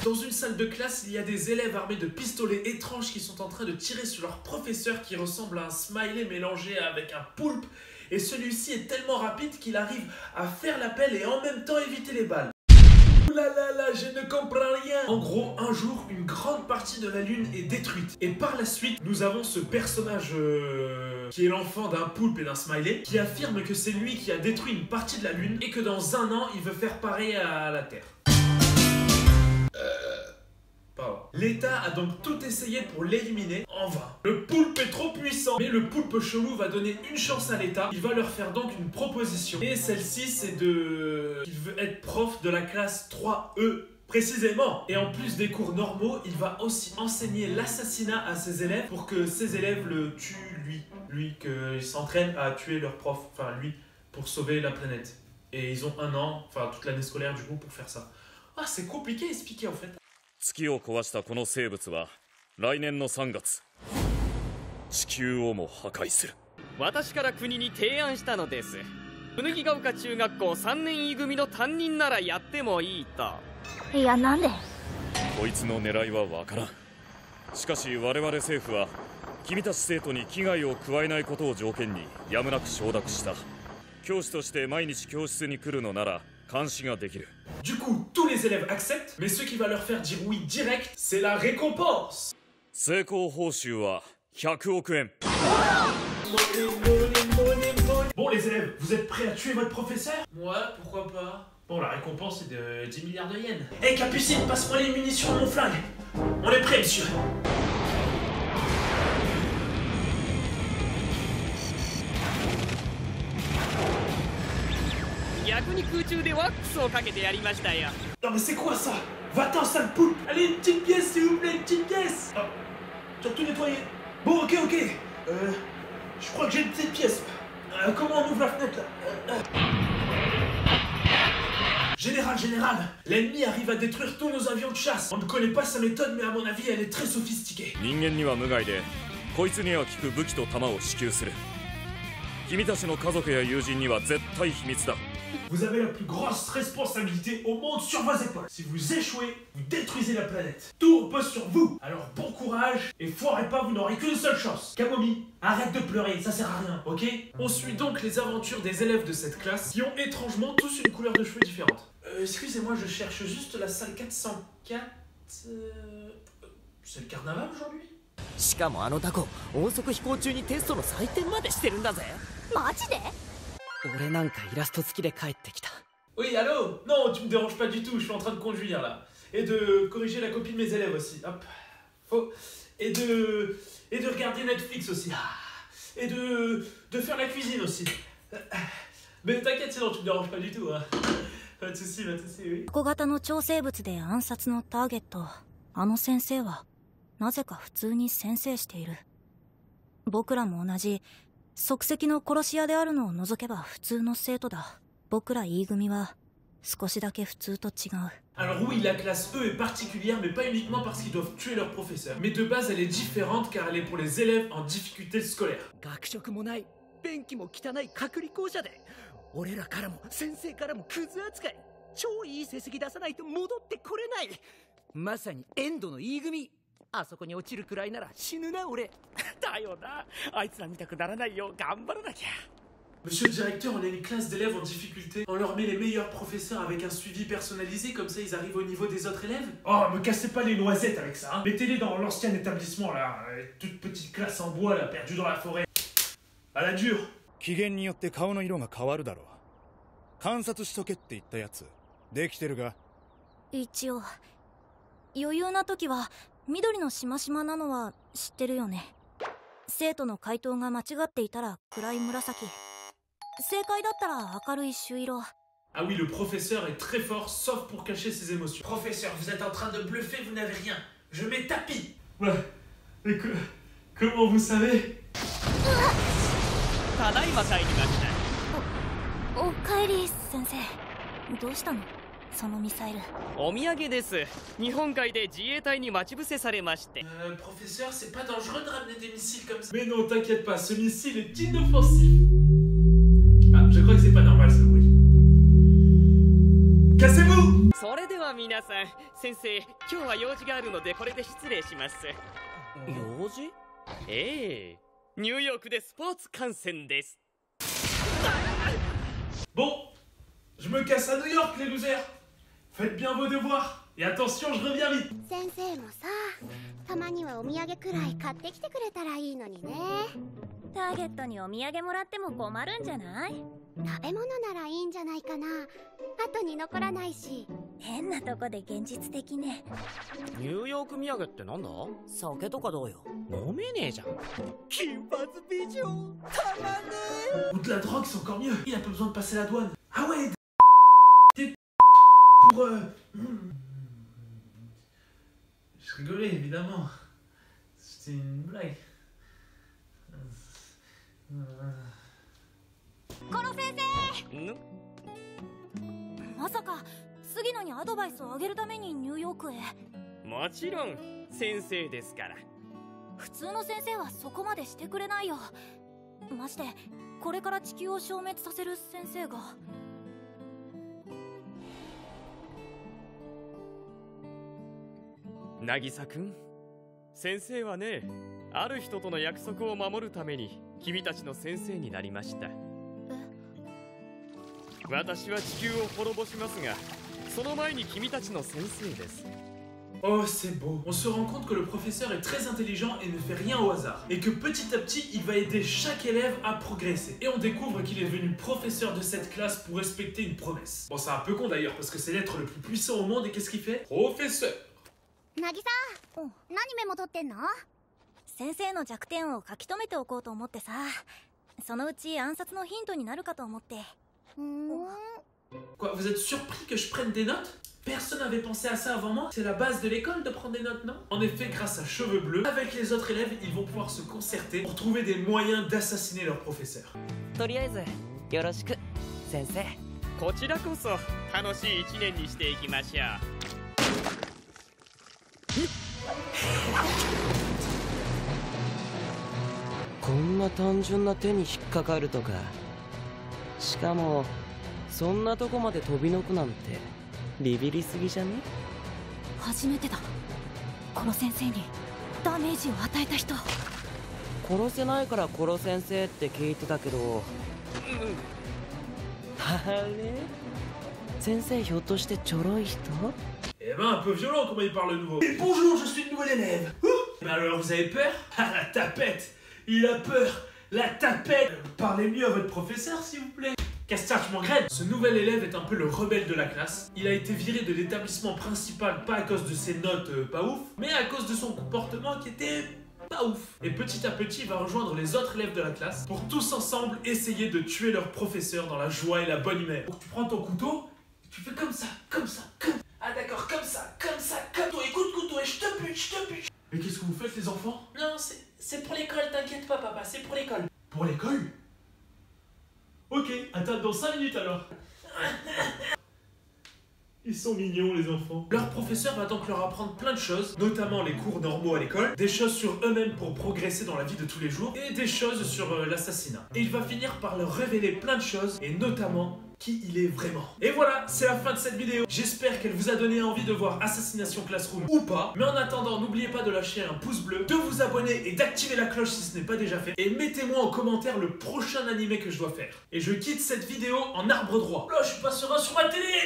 Dans une salle de classe, il y a des élèves armés de pistolets étranges qui sont en train de tirer sur leur professeur qui ressemble à un smiley mélangé avec un poulpe. Et celui-ci est tellement rapide qu'il arrive à faire l'appel et en même temps éviter les balles. Oulala, je ne comprends rien. En gros, un jour, une grande partie de la Lune est détruite. Et par la suite, nous avons ce personnage qui est l'enfant d'un poulpe et d'un smiley, qui affirme que c'est lui qui a détruit une partie de la Lune et que dans un an, il veut faire pareil à la Terre. L'État a donc tout essayé pour l'éliminer, en vain. Le poulpe est trop puissant, mais le poulpe chelou va donner une chance à l'État. Il va leur faire donc une proposition. Et celle-ci, c'est qu'il veut être prof de la classe 3E, précisément. Et en plus des cours normaux, il va aussi enseigner l'assassinat à ses élèves pour que ses élèves le tuent, lui, qu'ils s'entraînent à tuer leur prof, enfin lui, pour sauver la planète. Et ils ont un an, enfin toute l'année scolaire du coup, pour faire ça. Ah, c'est compliqué à expliquer en fait. 月を壊したこの生物は来年の3月地球をも破壊する。私から国に提案したのです。椚ヶ丘中学校3年 E 組の担任ならやってもいいと。いや、なんで？こいつの狙いはわからん。しかし我々政府は君たち生徒に危害を加えないことを条件にやむなく承諾した。教師として毎日教室に来るのなら監視ができる。 Du coup, tous les élèves acceptent, mais ce qui va leur faire dire oui direct, c'est la récompense. 成功報酬は100億円。 Bon les élèves, vous êtes prêts à tuer votre professeur? Moi, pourquoi pas? Bon, la récompense est de 10 milliards de yens. Hé Capucine, passe-moi les munitions de mon flingue. On est prêts, monsieur. 逆に空中でワックスをかけてやりましたよ。 Non mais c'est quoi ça? Va-t'en sale poulpe. Allez, une petite pièce s'il vous plaît, une petite pièce. Ah, tu as tout nettoyé. Bon, ok. Je crois que j'ai une petite pièce. Comment on ouvre la fenêtre là? Général, l'ennemi arrive à détruire tous nos avions de chasse. On ne connaît pas sa méthode, mais à mon avis, elle est très sophistiquée. 人間には無害で、こいつには効く武器と弾を支給する。君たちの家族や友人には絶対秘密だ。 Vous avez la plus grosse responsabilité au monde sur vos épaules. Si vous échouez, vous détruisez la planète. Tout repose sur vous. Alors bon courage et foirez pas, vous n'aurez qu'une seule chance. Camomille, arrête de pleurer, ça sert à rien, ok? On suit donc les aventures des élèves de cette classe qui ont étrangement tous une couleur de cheveux différente. Excusez-moi, je cherche juste la salle 404. C'est le carnaval aujourd'hui? しかもあのタコ、音速飛行中にテストの採点までしてるんだぜ。マジで？ 俺なんかイラスト付きで帰ってきた。 Oui, allô? Non, tu me déranges pas du tout, je suis en train de conduire là. Et de corriger la copie de mes élèves aussi. Hop. Faux. Et de regarder Netflix aussi. Et de faire la cuisine aussi. Mais t'inquiète, sinon tu me déranges pas du tout. Hein. Pas de soucis, oui. 小型の超生物で暗殺のターゲット。あの先生はなぜか普通に先生している。僕らも同じ。 即席の殺し屋であるのを除けば普通の生徒だ。僕ら E 組は少しだけ普通と違う。Alors oui, la classe E est particulière, mais pas uniquement parce qu'ils doivent tuer leur professeur. Mais de base, elle est différente car elle est pour les élèves en difficulté scolaire. 学食もない、便器も汚い隔離校舎で、俺らからも先生からもクズ扱い。超いい成績出さないと戻ってこれない。まさにエンドの E 組。 あそこに落ちるくらいなら死ぬな俺。だよな。あいつら見たくならないよ。頑張らなきゃ。 Monsieur le directeur, on a une classe d'élèves en difficulté. On leur met les meilleurs professeurs avec un suivi personnalisé, comme ça ils arrivent au niveau des autres élèves. Oh, me cassez pas les noisettes avec ça, hein. Mettez-les dans l'ancien établissement là, toute petite classe en bois là, perdue dans la forêt. À la dure. 機嫌によって顔の色が変わるだろう。観察しとけって言ったやつ、できてるが？一応余裕な時は 緑のしましまなのは知ってるよね。生徒の回答が間違っていたら暗い紫。正解だったら明るい朱色。Ah oui, le professeur est très fort, sauf pour cacher ses émotions. Professeur, vous êtes en train de bluffer, vous n'avez rien. Je mets tapis. Ouais. Et comment vous savez? ただいま帰りました。おかえり先生。どうしたの？ そのミサイル。お土産です。日本海で自衛隊に待ち伏せされまして。Professeur, c'est pas dangereux de ramener des missiles comme ça. Mais non, t'inquiète pas, ce missile est inoffensif. Ah, je Je crois que c'est pas normal ce bruit. Cassez-vous! それでは皆さん、先生、今日は用事があるのでこれで失礼します。用事？ええ、ニューヨークでスポーツ観戦です。Bon, je me casse à New York les losers. Faites bien vos devoirs. Et attention, je reviens vite. 先生もさ、たまにはお土産くらい買ってきてくれたらいいのにね。ターゲットにお土産もらっても困るんじゃない？食べ物ならいいんじゃないかな。後に残らないし。変なとこで現実的ね。ニューヨーク土産ってなんだ？酒とかどうよ。飲めねえじゃん。金髪美女、たまねえ。 Ou de la drogue, c'est encore mieux. Il a pas besoin de passer la douane. Ah ouais, des pour Je rigolais évidemment. C'était une blague. この先ん？生、まさか杉野にアドバイスをあげるためにニューヨークへ？もちろん先生ですから。普通の先生はそこまでしてくれないよ。ましてこれから地球を消滅させる先生が。渚くん、先生はね、ある人との約束を守るために君たちの先生になりました。私は地球を滅ぼしますが、その前に君たちの先生です。 Oh, c'est beau. On se rend compte que le professeur est très intelligent et ne fait rien au hasard. Et que petit à petit, il va aider chaque élève à progresser. Et on découvre qu'il est devenu professeur de cette classe pour respecter une promesse. Bon, c'est un peu con d'ailleurs, parce que c'est l'être le plus puissant au monde et qu'est-ce qu'il fait? Professeur! 渚、何メモ取ってんの？先生の弱点を書き留めておこうと思ってさ。そのうち暗殺のヒントになるかと思って。Quoi, vous êtes surpris que je prenne des notes? Personne n'avait pensé à ça avant moi? C'est la base de l'école de prendre des notes, non? En effet, grâce à Cheveux Bleus, avec les autres élèves, ils vont pouvoir se concerter pour trouver des moyens d'assassiner leur professeur. とりあえずよろしく、先生。こちらこそ楽しい一年にしていきましょう。こんな単純な手に引っかかるとか。しかもそんなとこまで飛びのくなんてビビりすぎじゃね？初めてだ。この先生にダメージを与えた人。殺せないから殺先生って聞いてたけど、あれ？先生ひょっとしてちょろい人？ Eh ben, un peu violent comment il parle le nouveau. Et bonjour, je suis le nouvel élève. Mais alors, vous avez peur? Ah, la tapette. Il a peur. La tapette. Parlez mieux à votre professeur, s'il vous plaît. Castar, je m'engraine. Ce nouvel élève est un peu le rebelle de la classe. Il a été viré de l'établissement principal, pas à cause de ses notes pas ouf, mais à cause de son comportement qui était pas ouf. Et petit à petit, il va rejoindre les autres élèves de la classe pour tous ensemble essayer de tuer leur professeur dans la joie et la bonne humeur. Donc tu prends ton couteau, tu fais comme ça, comme... Ah d'accord, comme ça, comme... Écoute couteau et je te bute. Mais qu'est-ce que vous faites les enfants? Non, c'est pour l'école, t'inquiète pas papa, c'est pour l'école. Pour l'école? Ok, attends dans 5 minutes alors. Ils sont mignons les enfants. Leur professeur va donc leur apprendre plein de choses, notamment les cours normaux à l'école, des choses sur eux-mêmes pour progresser dans la vie de tous les jours, et des choses sur l'assassinat. Et il va finir par leur révéler plein de choses, et notamment qui il est vraiment. Et voilà, c'est la fin de cette vidéo. J'espère qu'elle vous a donné envie de voir Assassination Classroom ou pas. Mais en attendant, n'oubliez pas de lâcher un pouce bleu, de vous abonner et d'activer la cloche si ce n'est pas déjà fait. Et mettez-moi en commentaire le prochain animé que je dois faire. Et je quitte cette vidéo en arbre droit. Là, je suis pas serein sur ma télé.